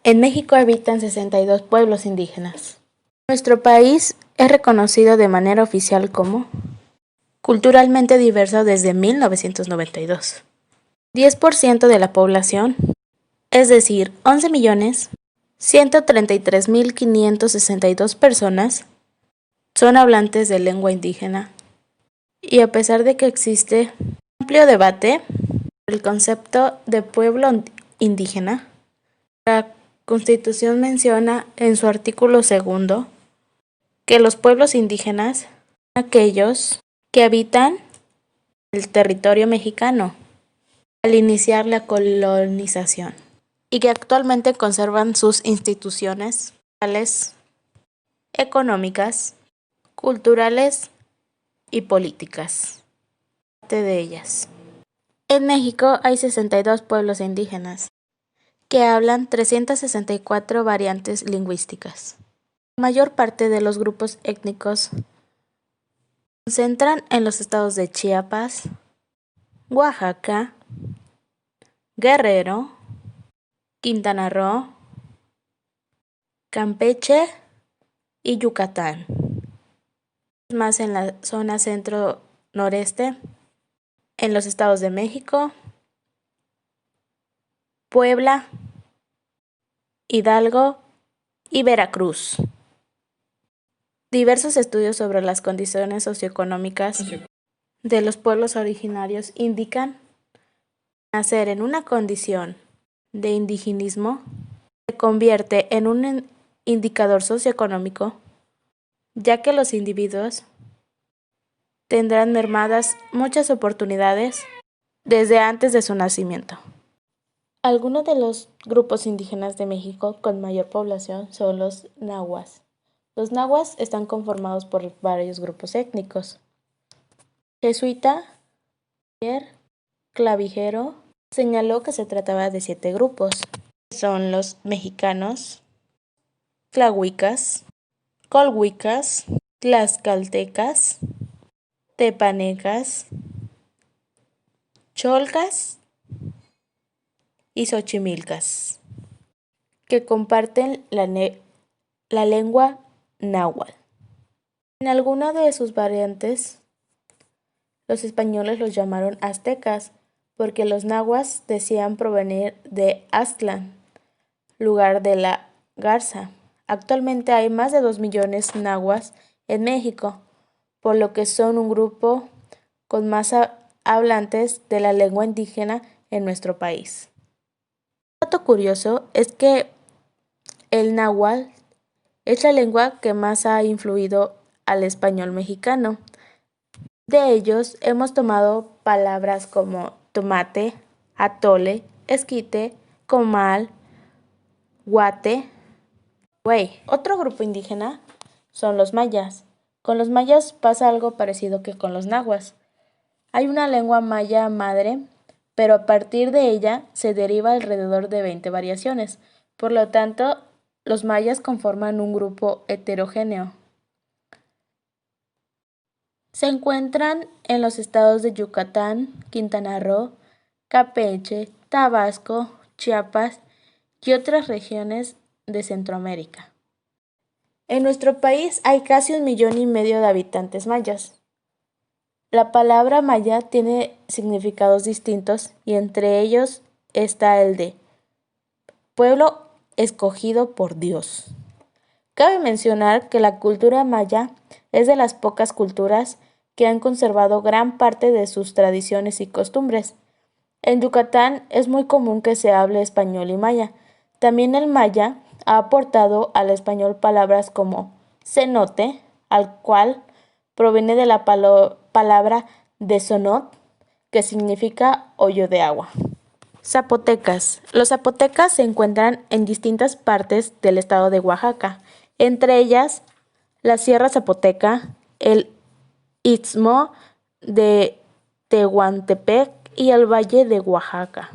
En México habitan 62 pueblos indígenas. Nuestro país es reconocido de manera oficial como culturalmente diverso desde 1992. 10% de la población, es decir, 11.133.562 personas, son hablantes de lengua indígena. Y a pesar de que existe un amplio debate sobre el concepto de pueblo indígena, la Constitución menciona en su artículo 2 que los pueblos indígenas son aquellos que habitan el territorio mexicano al iniciar la colonización y que actualmente conservan sus instituciones sociales, económicas, culturales y políticas. Parte de ellas. En México hay 62 pueblos indígenas que hablan 364 variantes lingüísticas. La mayor parte de los grupos étnicos se concentran en los estados de Chiapas, Oaxaca, Guerrero, Quintana Roo, Campeche y Yucatán. Más en la zona centro-noreste, en los estados de México, Puebla, Hidalgo y Veracruz. Diversos estudios sobre las condiciones socioeconómicas de los pueblos originarios indican que nacer en una condición de indigenismo se convierte en un indicador socioeconómico, ya que los individuos tendrán mermadas muchas oportunidades desde antes de su nacimiento. Algunos de los grupos indígenas de México con mayor población son los nahuas. Los nahuas están conformados por varios grupos étnicos. Jesuita Pierre Clavijero señaló que se trataba de 7 grupos. Son los mexicanos, tlahuicas, colhuicas, tlaxcaltecas, tepanecas, cholcas y xochimilcas, que comparten la lengua náhuatl. En alguna de sus variantes, los españoles los llamaron aztecas porque los nahuas decían provenir de Aztlán, lugar de la garza. Actualmente hay más de 2 millones nahuas en México, por lo que son un grupo con más hablantes de la lengua indígena en nuestro país. Un dato curioso es que el náhuatl es la lengua que más ha influido al español mexicano. De ellos hemos tomado palabras como tomate, atole, esquite, comal, guate, güey. Otro grupo indígena son los mayas. Con los mayas pasa algo parecido que con los nahuas. Hay una lengua maya madre, pero a partir de ella se deriva alrededor de 20 variaciones. Por lo tanto, los mayas conforman un grupo heterogéneo. Se encuentran en los estados de Yucatán, Quintana Roo, Campeche, Tabasco, Chiapas y otras regiones de Centroamérica. En nuestro país hay casi 1,5 millones de habitantes mayas. La palabra maya tiene significados distintos y entre ellos está el de pueblo escogido por Dios. Cabe mencionar que la cultura maya es de las pocas culturas que han conservado gran parte de sus tradiciones y costumbres. En Yucatán es muy común que se hable español y maya. También el maya ha aportado al español palabras como cenote, al cual proviene de la palabra desonot, que significa hoyo de agua. Zapotecas. Los zapotecas se encuentran en distintas partes del estado de Oaxaca, entre ellas la Sierra Zapoteca, el Istmo de Tehuantepec y el Valle de Oaxaca.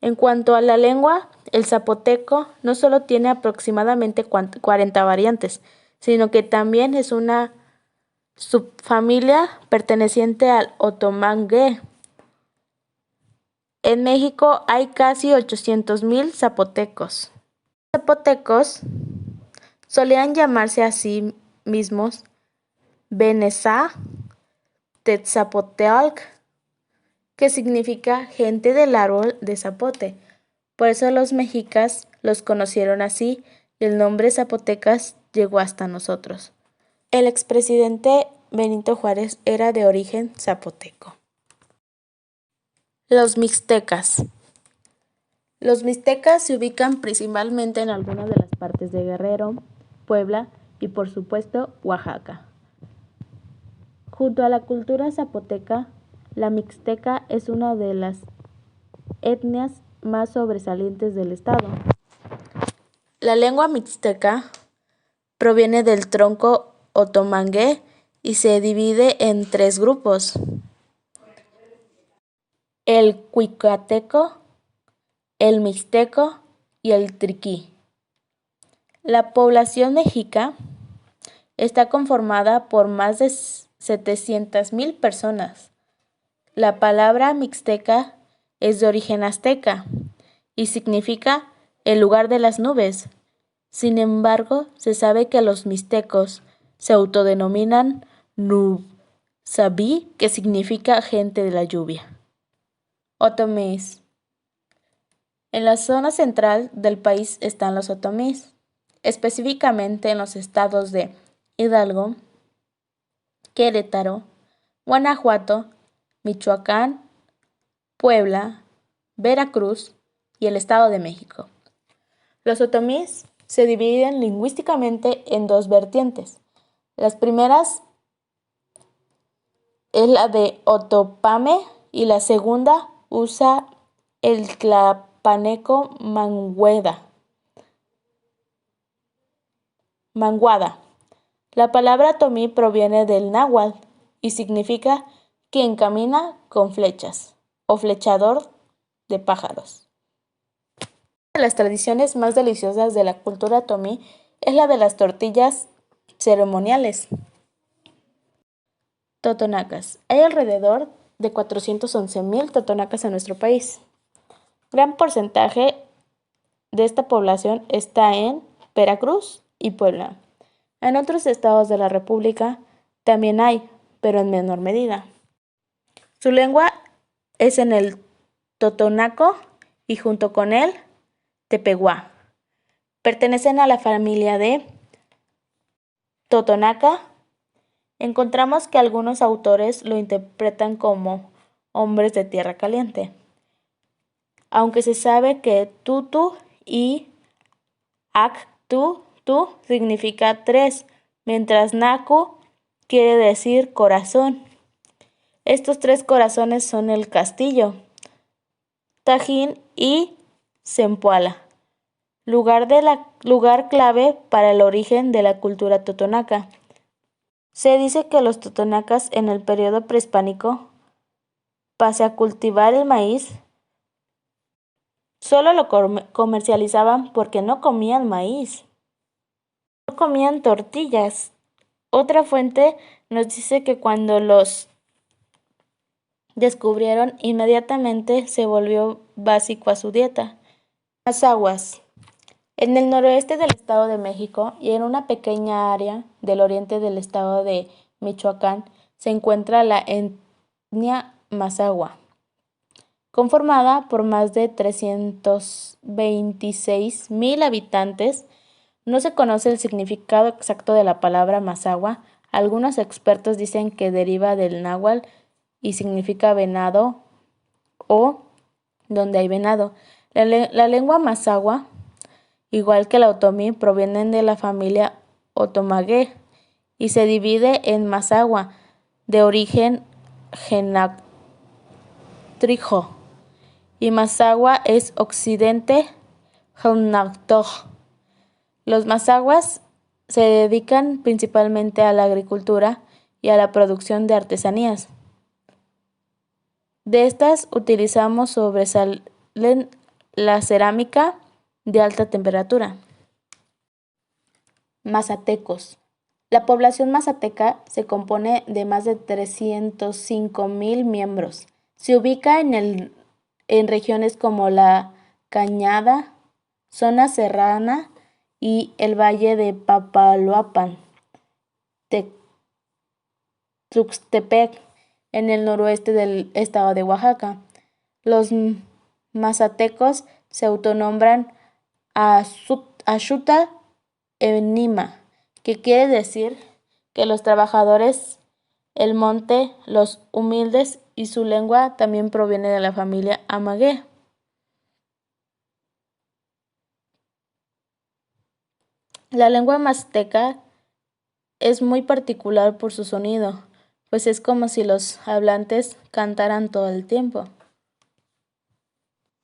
En cuanto a la lengua, el zapoteco no solo tiene aproximadamente 40 variantes, sino que también es una subfamilia perteneciente al otomangue. En México hay casi 800,000 zapotecos. Los zapotecos solían llamarse a sí mismos Benezá Tetzapotealc, que significa gente del árbol de zapote. Por eso los mexicas los conocieron así y el nombre Zapotecas llegó hasta nosotros. El expresidente Benito Juárez era de origen zapoteco. Los mixtecas. Los mixtecas se ubican principalmente en algunas de las partes de Guerrero, Puebla y por supuesto Oaxaca. Junto a la cultura zapoteca, la mixteca es una de las etnias más sobresalientes del estado. La lengua mixteca proviene del tronco otomangué y se divide en 3 grupos: el cuicateco, el mixteco y el triquí. La población mexica está conformada por más de 700,000 personas. La palabra mixteca es de origen azteca y significa el lugar de las nubes. Sin embargo, se sabe que los mixtecos se autodenominan Nubsabi, que significa gente de la lluvia. Otomís. En la zona central del país están los otomís, específicamente en los estados de Hidalgo, Querétaro, Guanajuato, Michoacán, Puebla, Veracruz y el Estado de México. Los otomís se dividen lingüísticamente en 2 vertientes. Las primeras es la de Otopame y la segunda usa el tlapaneco manguada. La palabra otomí proviene del náhuatl y significa quien camina con flechas o flechador de pájaros. Una de las tradiciones más deliciosas de la cultura otomí es la de las tortillas ceremoniales. Totonacas. Hay alrededor de 411,000 totonacas en nuestro país. Gran porcentaje de esta población está en Veracruz y Puebla. En otros estados de la República también hay, pero en menor medida. Su lengua es en el totonaco y junto con él tepehuá. Pertenecen a la familia de totonaca. Encontramos que algunos autores lo interpretan como hombres de tierra caliente, aunque se sabe que tutu y actu significa 3, mientras naku quiere decir corazón. Estos 3 corazones son el castillo, Tajín y Zempoala, lugar clave para el origen de la cultura totonaca. Se dice que los totonacas en el periodo prehispánico, pese a cultivar el maíz, solo lo comercializaban porque no comían maíz, no comían tortillas. Otra fuente nos dice que cuando los descubrieron, inmediatamente se volvió básico a su dieta. Mazahuas. En el noroeste del Estado de México y en una pequeña área del oriente del estado de Michoacán se encuentra la etnia mazahua, conformada por más de 326,000 habitantes. No se conoce el significado exacto de la palabra mazahua. Algunos expertos dicen que deriva del náhuatl y significa venado o donde hay venado. La lengua mazahua, igual que la otomí, provienen de la familia otomangué y se divide en mazahua, de origen genactrijo, y mazahua es occidente genactoj. Los mazahuas se dedican principalmente a la agricultura y a la producción de artesanías. De estas sobresalen la cerámica de alta temperatura. Mazatecos. La población mazateca se compone de más de 305,000 miembros. Se ubica en el en regiones como la Cañada, zona serrana y el valle de Papaloapan, Tuxtepec, en el noroeste del estado de Oaxaca. Los mazatecos se autonombran Axuta Enima, que quiere decir que los trabajadores, el monte, los humildes, y su lengua también proviene de la familia Amagué. La lengua mazteca es muy particular por su sonido, pues es como si los hablantes cantaran todo el tiempo.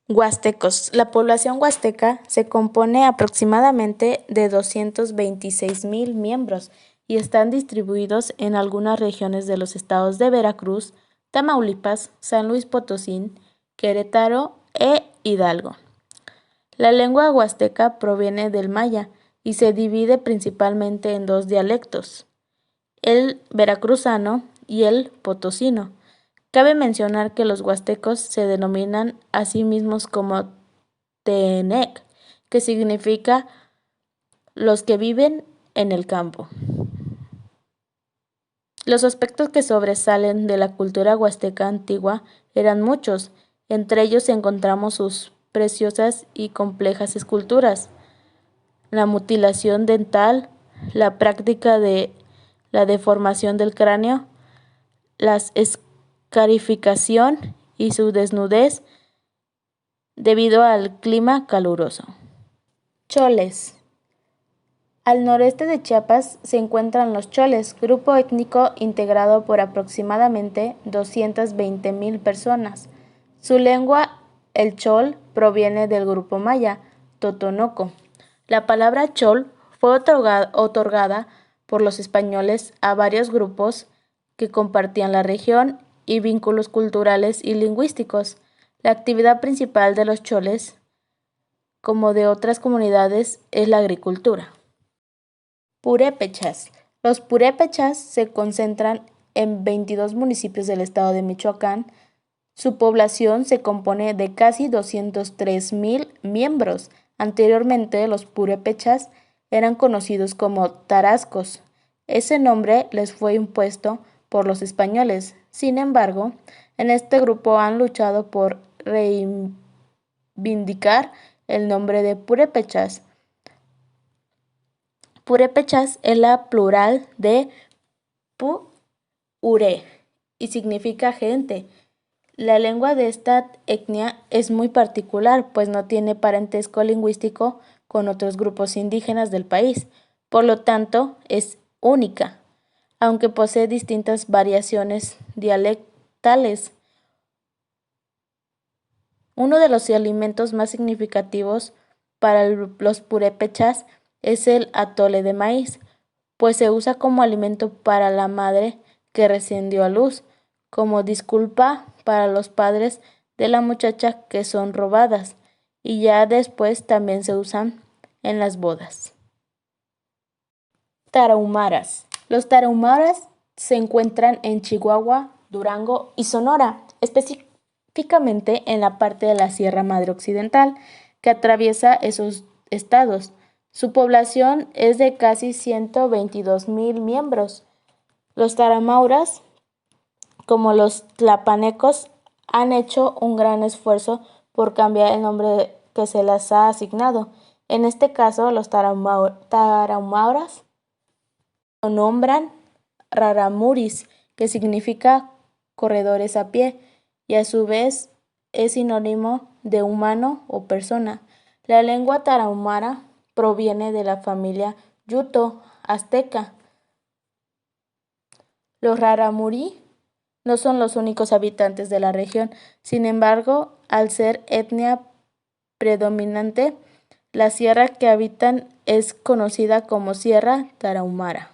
Huastecos. La población huasteca se compone aproximadamente de 226,000 miembros y están distribuidos en algunas regiones de los estados de Veracruz, Tamaulipas, San Luis Potosí, Querétaro e Hidalgo. La lengua huasteca proviene del maya y se divide principalmente en dos dialectos, el veracruzano y el potosino. Cabe mencionar que los huastecos se denominan a sí mismos como Tenec, que significa los que viven en el campo. Los aspectos que sobresalen de la cultura huasteca antigua eran muchos. Entre ellos encontramos sus preciosas y complejas esculturas, la mutilación dental, la práctica de la deformación del cráneo, la escarificación y su desnudez debido al clima caluroso. Choles. Al noreste de Chiapas se encuentran los choles, grupo étnico integrado por aproximadamente 220,000 personas. Su lengua, el chol, proviene del grupo maya, Totonoco. La palabra chol fue otorgada por los españoles a varios grupos que compartían la región y vínculos culturales y lingüísticos. La actividad principal de los choles, como de otras comunidades, es la agricultura. Purépechas. Los purépechas se concentran en 22 municipios del estado de Michoacán. Su población se compone de casi 203,000 miembros. Anteriormente, los purépechas eran conocidos como tarascos. Ese nombre les fue impuesto por los españoles. Sin embargo, en este grupo han luchado por reivindicar el nombre de purépechas. Purépechas es la plural de pu-ure y significa gente. La lengua de esta etnia es muy particular, pues no tiene parentesco lingüístico con otros grupos indígenas del país. Por lo tanto, es única, aunque posee distintas variaciones dialectales. Uno de los alimentos más significativos para los purépechas es el atole de maíz, pues se usa como alimento para la madre que recién dio a luz, como disculpa para los padres de la muchacha que son robadas, y ya después también se usan en las bodas. Tarahumaras. Los tarahumaras se encuentran en Chihuahua, Durango y Sonora, específicamente en la parte de la Sierra Madre Occidental que atraviesa esos estados. Su población es de casi 122,000 miembros. Los tarahumaras, como los tlapanecos, han hecho un gran esfuerzo por cambiar el nombre que se les ha asignado. En este caso, los tarahumaras lo nombran raramuris, que significa corredores a pie, y a su vez es sinónimo de humano o persona. La lengua tarahumara proviene de la familia Yuto azteca. Los rarámuri no son los únicos habitantes de la región, sin embargo, al ser etnia predominante, la sierra que habitan es conocida como Sierra Tarahumara.